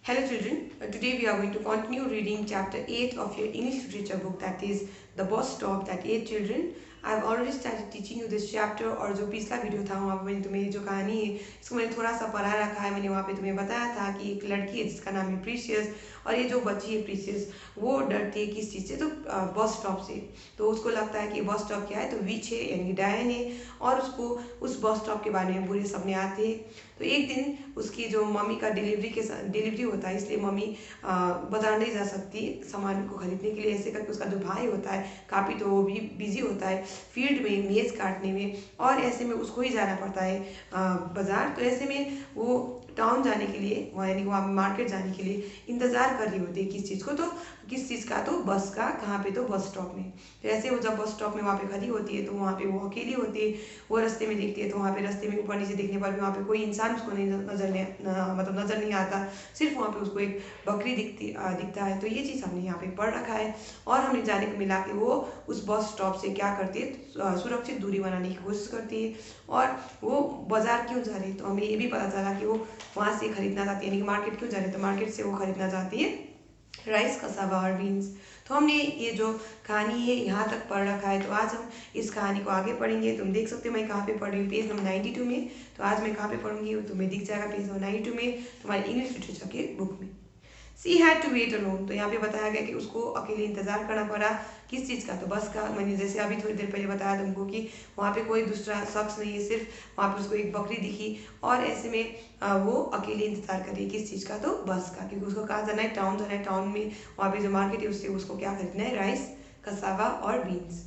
Hello children, today we are going to continue reading chapter 8 of your English literature book, that is The Bus Stop. That 8 children, I have already started teaching you this chapter। और जो पिछला video था वहाँ पे मैंने तुम्हें जो कहानी है इसको मैंने थोड़ा सा पढ़ा रखा है। मैंने वहाँ पे तुम्हें बताया था कि एक लड़की है जिसका नाम है प्रीशियस, और ये जो बच्ची है प्रीशियस वो डरती है किस चीज़ से, तो बस स्टॉप से। तो उसको लगता है कि बस स्टॉप क्या है, तो विच है यानी डायन है, और उसको उस बस स्टॉप के बारे में बुरे सपने आते हैं। तो एक दिन उसकी जो मम्मी का डिलीवरी होता है, इसलिए मम्मी बाजार नहीं जा सकती सामान को खरीदने के लिए। ऐसे करके उसका जो भाई होता है काफ़ी, तो वो भी बिजी होता है फील्ड में मेज़ काटने में, और ऐसे में उसको ही जाना पड़ता है बाज़ार। तो ऐसे में वो टाउन जाने के लिए यानी वहाँ मार्केट जाने के लिए इंतज़ार कर रही होती है किस चीज़ को, तो किस चीज़ का, तो बस का। कहाँ पे, तो बस स्टॉप में। तो ऐसे वो जब बस स्टॉप में वहाँ पे खड़ी होती है तो वहाँ पे वो अकेली होती है। वो रास्ते में देखती है तो वहाँ पे रास्ते में ऊपर नीचे देखने पर भी वहाँ पे कोई इंसान उसको नहीं नज़र नहीं आता। सिर्फ वहाँ पे उसको एक बकरी दिखता है। तो ये चीज़ हमने यहाँ पे पढ़ रखा है, और हमने जाने को मिला कि वो उस बस स्टॉप से क्या करती है, सुरक्षित दूरी बनाने की कोशिश करती है। और वो बाजार क्यों जा रही है, तो हमें ये भी पता चला कि वो वहाँ से खरीदना चाहती है, यानी कि मार्केट क्यों जा रही है, तो मार्केट से वो खरीदना चाहती है राइस, कसावा और बीन्स। तो हमने ये जो कहानी है यहाँ तक पढ़ रखा है। तो आज हम इस कहानी को आगे पढ़ेंगे। तुम देख सकते हो मैं कहाँ पे पढ़ रही हूँ, पेज नंबर 92 में। तो आज मैं कहाँ पे पढ़ूंगी तुम्हें दिख जाएगा पेज नंबर 92 में, तुम्हारी इंग्लिश लिटरेचर के बुक में। She had to wait alone, तो यहाँ पे बताया गया कि उसको अकेले इंतजार करना पड़ा। किस चीज़ का, तो बस का। मैंने जैसे अभी थोड़ी देर पहले बताया तुमको कि वहाँ पे कोई दूसरा शख्स नहीं है, सिर्फ वहाँ पे उसको एक बकरी दिखी, और ऐसे में वो अकेले इंतजार कर रही है किस चीज़ का, तो बस का। क्योंकि उसको कहाँ जाना है, टाउन जाना है। टाउन में वहाँ पे जो मार्केट है उससे उसको क्या खरीदना है, राइस, कसावा और बीन्स।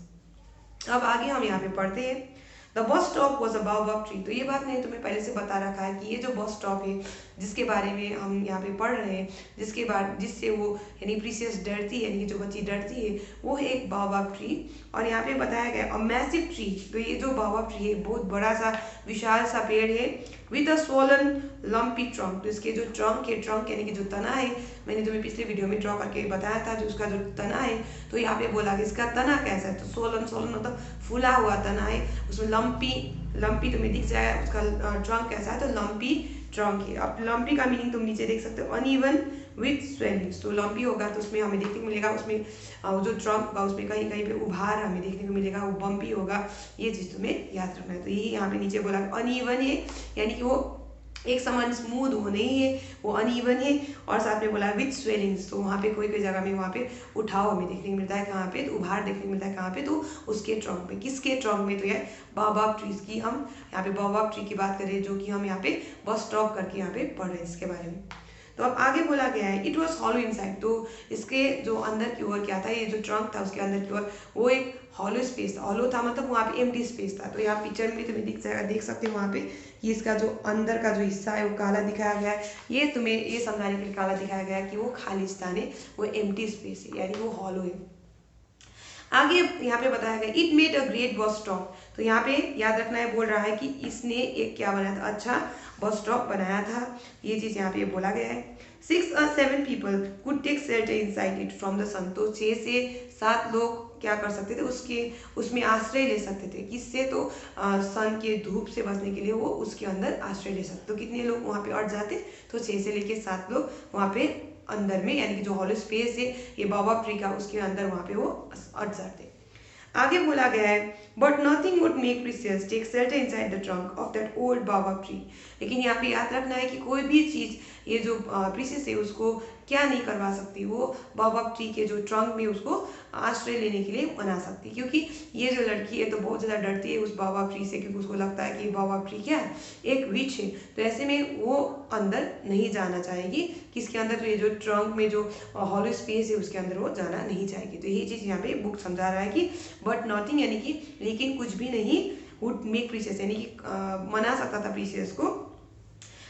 अब आगे हम यहाँ पे पढ़ते हैं। The bus stop was above a tree, तो ये बात मैंने तुम्हें पहले से बता रखा है कि ये जो बस स्टॉप है जिसके बारे में हम यहाँ पे पढ़ रहे हैं, जिससे वो यानी प्रीशियस डरती है, यानी कि जो बच्ची डरती है, वो है एक बाओबाब ट्री। और यहाँ पे बताया गया अ मैसिव ट्री, तो ये जो बाओबाब ट्री है बहुत बड़ा सा विशाल सा पेड़ है, with a swollen lumpy trunk. तो इसके जो ट्रंक है, ट्रंक यानी कि जो तना है, मैंने तुम्हें पिछले वीडियो में ड्रॉ करके बताया था, जो उसका जो तना है, तो यहाँ पे बोला कि इसका तना कैसा है, तो सोलन मतलब फूला हुआ तना है। उसमें लंपी तुम्हें दिख जाएगा, उसका ट्रंक कैसा है, तो लंपी ट्रंक है। अब लंपी का मीनिंग तुम नीचे देख सकते हो, अनइवन विथ स्वेलिंग्स। तो लंपी होगा तो उसमें हमें देखने को मिलेगा, उसमें जो ट्रंक होगा उसमें कहीं कहीं पे उभार हमें देखने को मिलेगा, वो बम्पी होगा। ये चीज़ तुम्हें याद रखना है। तो यही यहाँ पे नीचे बोला अनइवन है, यानी कि वो एक समान स्मूथ वो नहीं है, वो अनइवन है। और साथ में बोला विथ स्वेलिंग्स, तो वहाँ पे कोई कोई जगह में वहाँ पे उठाव हमें देखने को मिलता है। कहाँ पे, तो उभार देखने को मिलता है। कहाँ पे, तो उसके ट्रंक में। किसके ट्रंक में, तो यार बाओबाब ट्रीज की। हम यहाँ पे बाओबाब ट्री की बात करें, जो कि हम यहाँ पे बस स्टॉप करके यहाँ पे पढ़ रहे हैं इसके बारे में। तो अब आगे बोला गया है इट वॉज हॉलो इनसाइड, तो इसके जो अंदर की ओर क्या था, ये जो ट्रंक था उसके अंदर की ओर वो एक हॉलो स्पेस था। हॉलो था मतलब वहाँ पे एम्प्टी स्पेस था। तो यहाँ पिक्चर में तुम्हें दिख जाएगा, देख सकते हो वहाँ पे कि इसका जो अंदर का जो हिस्सा है वो काला दिखाया गया है। ये तुम्हें ये समझाने के लिए काला दिखाया गया है कि वो खालिस्तान है, वो एम्प्टी स्पेस है, यानी वो हॉलो है। आगे यहाँ पे बताया गया it made a great bus stop, तो यहाँ पे याद रखना है, बोल रहा है कि इसने एक क्या बनाया था, अच्छा बस स्टॉप बनाया था। ये चीज़ यहाँ पे बोला गया है। 6 or 7 people could take shelter inside it from the sun, तो 6 से 7 लोग क्या कर सकते थे, उसमें आश्रय ले सकते थे। किससे, तो सन के धूप से बचने के लिए वो उसके अंदर आश्रय ले सकते। तो कितने लोग वहाँ पे अट जाते, तो 6 से लेके 7 लोग वहाँ पे अंदर में, यानी कि जो हॉलो स्पेस है ये बाओबाब ट्री का, उसके अंदर वहाँ पे वो अट जाते। आगे बोला गया है but nothing would make Precious take shelter inside the trunk of that old baobab tree, लेकिन यहाँ पे याद रखना है कि कोई भी चीज़ ये जो प्रीशियस है उसको क्या नहीं करवा सकती, वो बाओबाब ट्री के जो ट्रंक में उसको आश्रय लेने के लिए बना सकती। क्योंकि ये जो लड़की है तो बहुत ज़्यादा डरती है उस बाओबाब ट्री से, क्योंकि उसको लगता है कि बाओबाब ट्री क्या है, एक विच है। तो ऐसे में वो अंदर नहीं जाना चाहेगी, किसके अंदर, तो ये जो ट्रंक में जो हॉलो स्पेस है उसके अंदर वो जाना नहीं चाहेगी। तो यही चीज़ यहाँ पे बुक समझा रहा है कि बट नॉटिंग यानी कि लेकिन कुछ भी नहीं, वुड मेक प्रीशियस यानी कि मना सकता था प्रीशियस को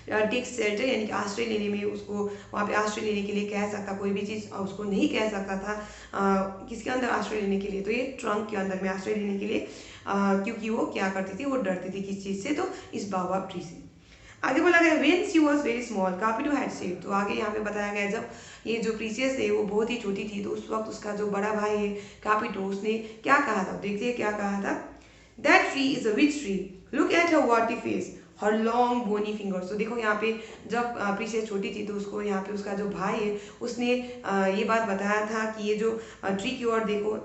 टेक शेल्टर यानी कि आश्रय लेने में, उसको वहाँ पे आश्रय लेने के लिए कह सकता, कोई भी चीज़ उसको नहीं कह सकता था किसके अंदर आश्रय लेने के लिए, तो ये ट्रंक के अंदर में आश्रय लेने के लिए, क्योंकि वो क्या करती थी, वो डरती थी किस चीज़ से, तो इस बाओबाब ट्री से। आगे बोला गया when she was very small Capito had saved, तो आगे यहाँ पे बताया गया जब ये जो प्रीशियस है वो बहुत ही छोटी थी, तो उस वक्त उसका जो बड़ा भाई है कापिटो, उसने क्या कहा था, देखिए क्या कहा था, that tree is a witch tree, look at her warty face, her long bony fingers. तो देखो यहाँ पे जब प्रीसियस छोटी थी तो उसको यहाँ पे उसका जो भाई है उसने ये बात बताया था कि ये जो ट्री की ओर देखो,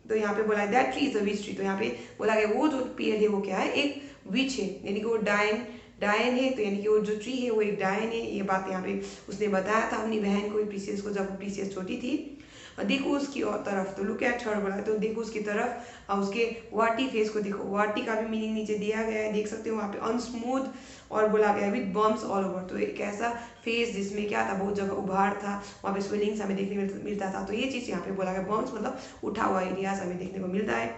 तो यहाँ पे बोला that tree is a witch tree. तो यहाँ पे बोला गया वो जो पेड़ है वो क्या है, एक विच है, यानी कि वो डायन है। तो यानी कि वो जो ट्री है वो एक डायन है। ये बात यहाँ पे उसने बताया था अपनी बहन को, प्रीसियस को, जब प्रीसियस छोटी थी। देखो उसकी और तरफ, तो लुक एट हर बोला, तो देखो उसकी तरफ। उसके वाटी फेस को देखो, वाटी का भी मीनिंग नीचे दिया गया है, देख सकते हो वहाँ पे अनस्मूथ, और बोला गया विद बम्स ऑल ओवर। तो एक ऐसा फेस जिसमें क्या था, बहुत जगह उभार था, वहाँ पे स्वेलिंग्स हमें देखने मिलता था। तो ये चीज़ यहाँ पे बोला गया, बम्स मतलब उठा हुआ एरियाज हमें देखने को मिलता है।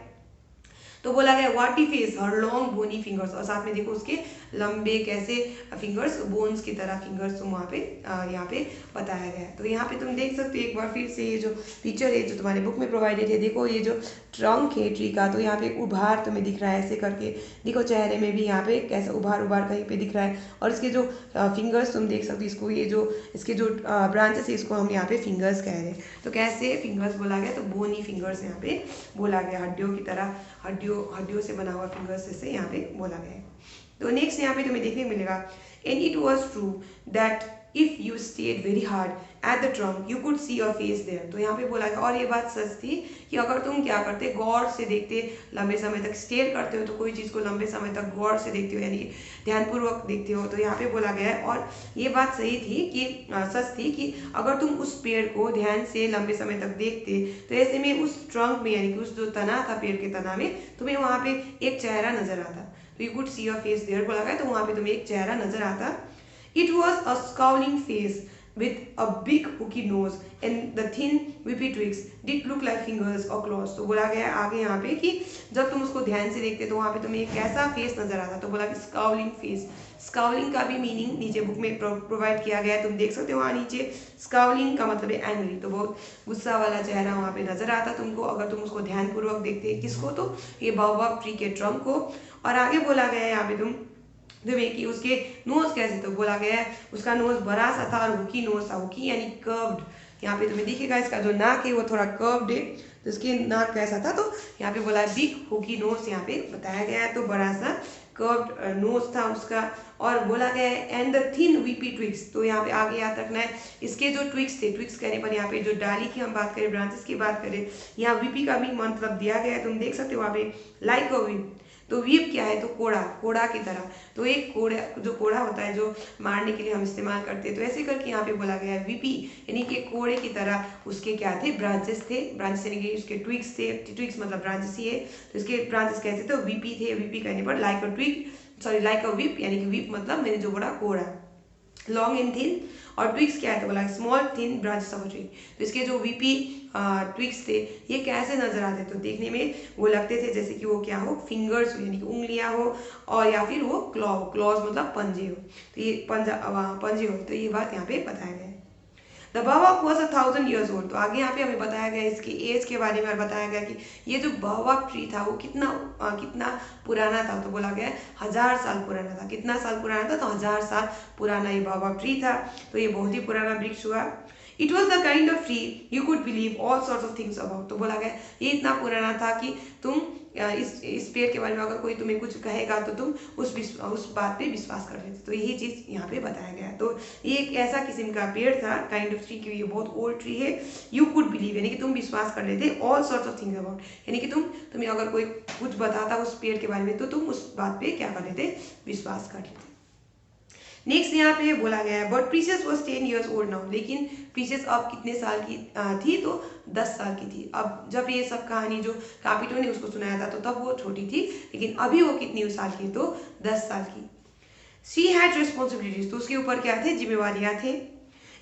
तो बोला गया वाटी face, her long bony fingers, और साथ में देखो उसके लंबे कैसे फिंगर्स, बोन्स की तरह फिंगर्स, तो वहाँ पे यहाँ पे बताया गया है। तो यहाँ पे तुम देख सकते हो एक बार फिर से ये जो पिक्चर है जो तुम्हारे बुक में प्रोवाइडेड है, देखो ये जो ट्रंक है ट्री का, तो यहाँ पे उभार तुम्हें दिख रहा है ऐसे करके, देखो चेहरे में भी यहाँ पे कैसा उभार उभार कहीं पे दिख रहा है, और इसके जो फिंगर्स तुम देख सकते हो, इसको ये जो इसके जो ब्रांचेस है इसको हम यहाँ पे फिंगर्स कह रहे हैं। तो कैसे फिंगर्स बोला गया, तो बोनी फिंगर्स यहाँ पे बोला गया, हड्डियों की तरह, हड्डियों से बना हुआ फिंगर्स से यहाँ पे बोला गया है। तो नेक्स्ट यहाँ पे तुम्हें देखने को मिलेगा, and it was true that if you stared very hard at the trunk you could see your face there. तो यहाँ पे बोला गया, और ये बात सच थी कि अगर तुम क्या करते, गौर से देखते, लंबे समय तक स्टेयर करते हो, तो कोई चीज़ को लंबे समय तक गौर से देखते हो, यानी ध्यानपूर्वक देखते हो, तो यहाँ पे बोला गया है। और ये बात सही थी कि सच थी कि अगर तुम उस पेड़ को ध्यान से लंबे समय तक देखते, तो ऐसे में उस ट्रंक में, यानी कि उस जो तना था, पेड़ के तना में, तुम्हें वहाँ पे एक चेहरा नजर आता। तो you could see your face there बोला गया, तो वहाँ पे तुम्हें एक चेहरा नजर आता। It was a scowling face with a big hooky nose and the thin whippy twigs did look like fingers or claws। तो बोला गया आगे यहाँ पे कि जब तुम उसको ध्यान से देखते तो वहाँ पे तुम्हें एक कैसा फेस नजर आता। तो बोला कि स्काउलिंग फेस, स्काउलिंग का भी मीनिंग नीचे बुक में प्रोवाइड किया गया है, तुम देख सकते हो वहाँ नीचे। स्काउलिंग का मतलब है एंग्री, तो बहुत गुस्सा वाला चेहरा वहाँ पे नजर आता तुमको अगर तुम उसको ध्यानपूर्वक देखते। किसको, तो ये बाओबाब ट्री के ट्रंक को। और आगे बोला गया है यहाँ पे तुम्हें कि उसके नोज कैसे, तो बोला गया है उसका नोज बड़ा सा था और हुकी नोज था। हुकी यानी कर्व्ड, यहाँ पे तुम्हें दिखेगा इसका जो नाक है वो थोड़ा कर्व्ड है, तो इसके नाक कैसा था, तो यहाँ पे बोला बिग हुकी नोज यहाँ पे बताया गया है, तो बड़ा सा कर्व्ड नोज था उसका। और बोला गया है and the thin weepy twigs, तो यहाँ पे आगे याद रखना है इसके जो ट्विक्स थे, ट्विक्स कहने पर यहाँ पे जो डाली की हम बात करें, ब्रांचेस की बात करें, यहाँ वीपी का भी मतलब दिया गया है, तुम देख सकते हो वहाँ पे लाइक अ वीप। तो वीप क्या है, तो कोड़ा, कोड़ा की तरह। तो एक कोड़ा, जो कोड़ा होता है जो मारने के लिए हम इस्तेमाल करते हैं, तो ऐसे करके यहाँ पे बोला गया है वीपी, यानी कि कोड़े की तरह उसके क्या थे, ब्रांचेस थे। ब्रांचेस यानी कि उसके ट्विक्स थे, ट्विक्स मतलब ब्रांचेस ही है, तो इसके ब्रांचेस कैसे थे, तो वीपी थे। वीपी कहने पर लाइक अ ट्विक, सॉरी लाइक अ वीप, यानी कि वीप मतलब मैंने जो बड़ा कोड़ा, लॉन्ग एंड थिन। और ट्विक्स क्या है, तो बोला small thin branches of a tree. तो इसके जो वीपी ट्विक्स थे ये कैसे नजर आते, तो देखने में वो लगते थे जैसे कि वो क्या हो, फिंगर्स हो, यानी कि उंगलियां हो, और या फिर वो क्लॉज मतलब पंजे हो, तो ये पंजे हो। तो ये बात यहाँ पे बताया गया है। The baobab was 1000 years old। तो आगे यहाँ पे हमें बताया गया इसकी एज के बारे में, और बताया गया कि ये जो बाओबाब ट्री था वो कितना पुराना था। तो बोला गया 1000 साल पुराना था। कितना साल पुराना था, तो 1000 साल पुराना ये बाओबाब ट्री था। तो ये बहुत ही पुराना वृक्ष हुआ। It was the kind of tree you could believe all sorts of things about. तो बोला गया ये इतना पुराना था कि तुम इस पेड़ के बारे में अगर कोई तुम्हें कुछ कहेगा तो तुम उस बात पे विश्वास कर लेते। तो यही चीज यहाँ पे बताया गया है। तो ये एक ऐसा किस्म का पेड़ था, काइंड ऑफ ट्री की, ये बहुत ओल्ड ट्री है। यू कुड बिलीव यानी कि तुम विश्वास कर लेते all sorts of things about, यानी कि तुम्हें अगर कोई कुछ बताता उस पेड़ के बारे में तो तुम उस बात पे क्या कर लेते, विश्वास कर लेते। नेक्स्ट यहाँ पे बोला गया है but precious was 10 years old now. लेकिन प्रीसियस अब कितने साल की थी, तो 10 साल की थी। अब जब ये सब कहानी जो कापिटो ने उसको सुनाया था तो तब वो छोटी थी, लेकिन अभी वो कितनी साल की, तो 10 साल की। शी हैड रिस्पॉन्सिबिलिटीज, तो उसके ऊपर क्या थे, जिम्मेवारियां थे।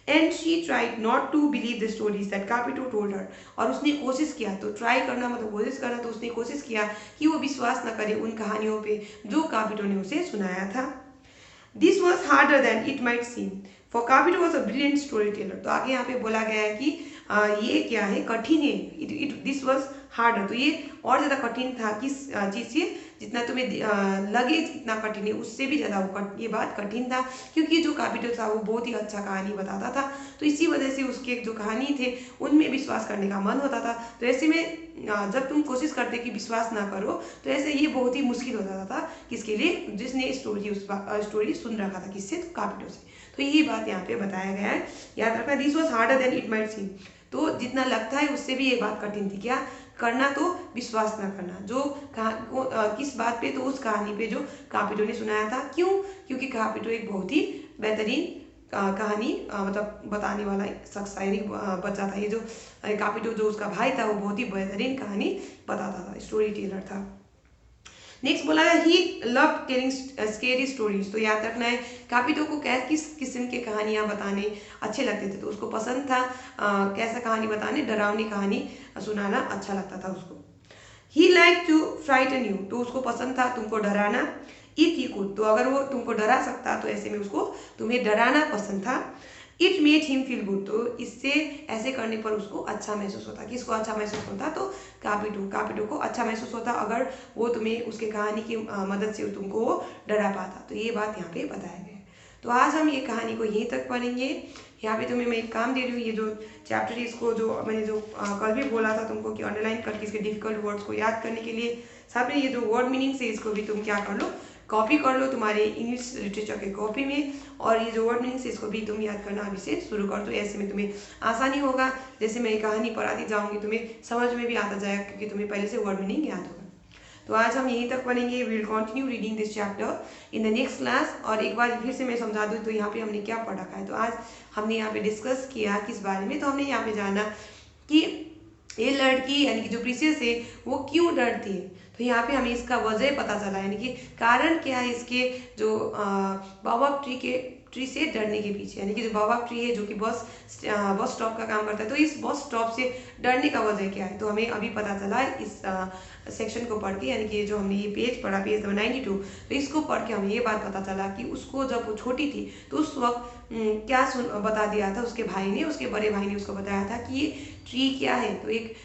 And she tried not to believe the stories that Capito told her. और उसने कोशिश किया, तो ट्राई करना मतलब कोशिश करना, तो उसने कोशिश किया कि वो विश्वास न करे उन कहानियों पे जो कापिटो ने उसे सुनाया था। This was harder than it might seem for Capito was a brilliant storyteller. तो आगे यहाँ पे बोला गया है कि ये क्या है, कठिन है। दिस वॉज हार्डर, तो ये और ज़्यादा कठिन था किस चीज़ से, जितना तुम्हें लगे इतना कठिन है उससे भी ज़्यादा ये बात कठिन था, क्योंकि जो कापिटो था वो बहुत ही अच्छा कहानी बताता था। तो इसी वजह से उसके जो कहानी थे उनमें विश्वास करने का मन होता था। तो ऐसे में जब तुम कोशिश करते कि विश्वास ना करो तो ऐसे ये बहुत ही मुश्किल हो जाता था किसके लिए, जिसने स्टोरी सुन रखा था किससे, तो कापिटो से। तो यही बात यहाँ पे बताया गया है, याद रखना। This was harder than it might सीम। तो जितना लगता है उससे भी ये बात कठिन थी, क्या करना, तो विश्वास ना करना जो किस बात पे, तो उस कहानी पे जो कापिटो ने सुनाया था। क्यों? क्योंकि कापिटो एक बहुत ही बेहतरीन कहानी मतलब बताने वाला शख्स था, यानी बच्चा था। ये जो कापिटो जो उसका भाई था वो बहुत ही बेहतरीन कहानी बताता था, स्टोरी टेलर था। नेक्स्ट बोला है ही लव टेलिंग स्केरी स्टोरीज। तो याद रखना है कापिटो को किस किस्म के कहानियाँ बताने अच्छे लगते थे। तो उसको पसंद था कैसा कहानी बताने, डरावनी कहानी सुनाना अच्छा लगता था उसको। ही लाइक टू फ्राइटन यू। तो उसको पसंद था तुमको डराना। इफ ही कुड, तो अगर वो तुमको डरा सकता तो ऐसे में उसको तुम्हें डराना पसंद था। It made him feel good. तो इससे ऐसे करने पर उसको अच्छा महसूस होता। किसको अच्छा महसूस होता? तो कापिटो को अच्छा महसूस होता अगर वो तुम्हें उसके कहानी की मदद से तुमको वो डरा पाता। तो ये बात यहाँ पे बताया गया है। तो आज हम ये कहानी को यहीं तक पढ़ेंगे। यहाँ पे तुम्हें मैं एक काम दे रही हूँ, ये जो चैप्टर है इसको जो मैंने जो कल भी बोला था तुमको कि अंडरलाइन करके इसके डिफिकल्ट वर्ड्स को याद करने के लिए, साथ में ये जो वर्ड मीनिंग्स है इसको भी तुम क्या कर लो, कॉपी कर लो तुम्हारे इंग्लिश लिटरेचर के कॉपी में। और ये जो वर्ड मीनिंग्स है इसको भी तुम याद करना अभी से शुरू कर दो। ऐसे में तुम्हें आसानी होगा, जैसे मैं कहानी पढ़ाती जाऊंगी तुम्हें समझ में भी आता जाएगा, क्योंकि तुम्हें पहले से वर्ड मीनिंग याद होगा। तो आज हम यहीं तक पढ़ेंगे। We will continue reading this chapter in the next class. और एक बार फिर से मैं समझा दूँ तो यहाँ पे हमने क्या पढ़ रखा है। तो आज हमने यहाँ पे डिस्कस किया किस बारे में, तो हमने यहाँ पे जाना कि ये लड़की यानी कि जो प्रीसियस है वो क्यों डरती है। तो यहाँ पे हमें इसका वजह पता चला, यानी कि कारण क्या है इसके जो बाओबाब ट्री से डरने के पीछे। यानी कि जो बाओबाब ट्री है जो कि बस स्टॉप का काम करता है, तो इस बस स्टॉप से डरने का वजह क्या है, तो हमें अभी पता चला इस सेक्शन को पढ़ के। यानी कि जो हमने ये पेज पढ़ा, पेज नंबर 92, तो इसको पढ़ के हमें ये बात पता चला कि उसको जब वो छोटी थी तो उस वक्त क्या बता दिया था उसके भाई ने, उसके बड़े भाई ने उसको बताया था कि ये ट्री क्या है, तो एक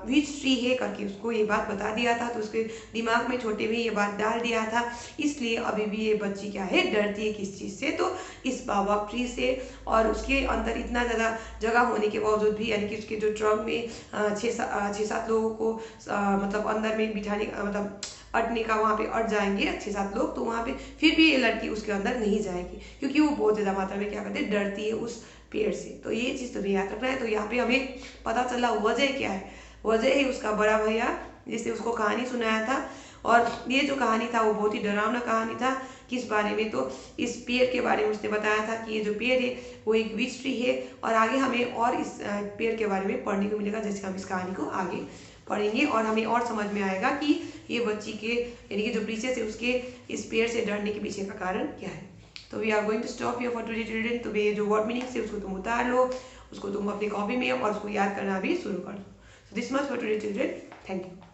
विच ट्री है करके उसको ये बात बता दिया था। तो उसके दिमाग में छोटे में ये बात डाल दिया था, इसलिए अभी भी ये बच्ची क्या है, डरती है किस चीज़ से, तो इस बाओबाब ट्री से। और उसके अंदर इतना ज़्यादा जगह होने के बावजूद भी, यानी कि उसके जो ट्रक में 6-7 लोगों को मतलब अंदर में बिठाने मतलब अटने का, वहाँ पे अट जाएंगे 6-7 लोग, तो वहाँ पे फिर भी ये लड़की उसके अंदर नहीं जाएगी, क्योंकि वो बहुत ज़्यादा मात्रा में क्या करते हैं, डरती है उस पेड़ से। तो ये चीज़ तुम्हें याद रखना है। तो यहाँ पे हमें पता चला वजह क्या है, वजह है उसका बड़ा भैया जिसने उसको कहानी सुनाया था। और ये जो कहानी था वो बहुत ही डरावना कहानी था। किस बारे में, तो इस पेड़ के बारे में उसने बताया था कि ये जो पेड़ है वो एक विच ट्री है। और आगे हमें और इस पेड़ के बारे में पढ़ने को मिलेगा, जैसे हम इस कहानी को आगे पढ़ेंगे और हमें और समझ में आएगा कि ये बच्ची के यानी कि जो प्रीसियस है उसके इस पेड़ से डरने के पीछे का कारण क्या है। तो we are going to stop here for today children. तो ये जो वर्ड मीनिंग्स है उसको तुम उतार लो, उसको तुम अपनी कॉपी में और उसको याद करना भी शुरू कर दो। So this much for today children. Thank you.